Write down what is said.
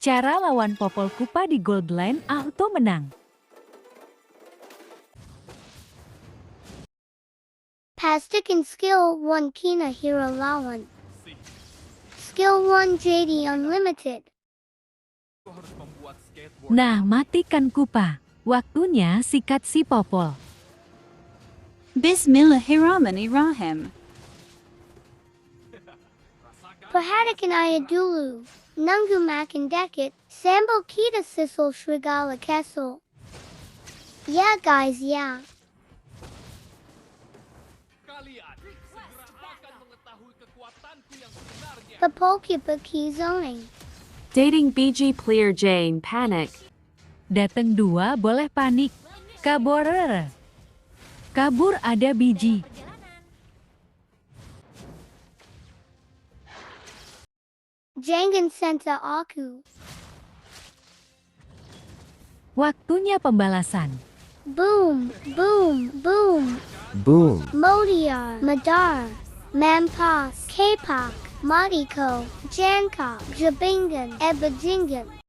Cara lawan Popol Kupa di Gold Line auto menang. Pastic and Skill 1 Kina Hero Lawan. Skill 1 JD Unlimited. Nah, matikan Kupa. Waktunya sikat si Popol. Bismillahirrahmanirrahim. Pahadikan Ayadulu. Nunggu Makan Dekit. Sambo Kita Sisal Shrigala Kesel. Yeah guys, yeah. Papokipaki zoning. Dating BG Clear Jane Panic. Dateng 2 boleh panik. Kaborer. Kabur ada biji. Jangan Senta Aku. Waktunya pembalasan. Boom, boom, boom. Boom. Modiar, Madar, Mampas, Kapak, Madiko, Jankop, Jabingan, Ebajingan.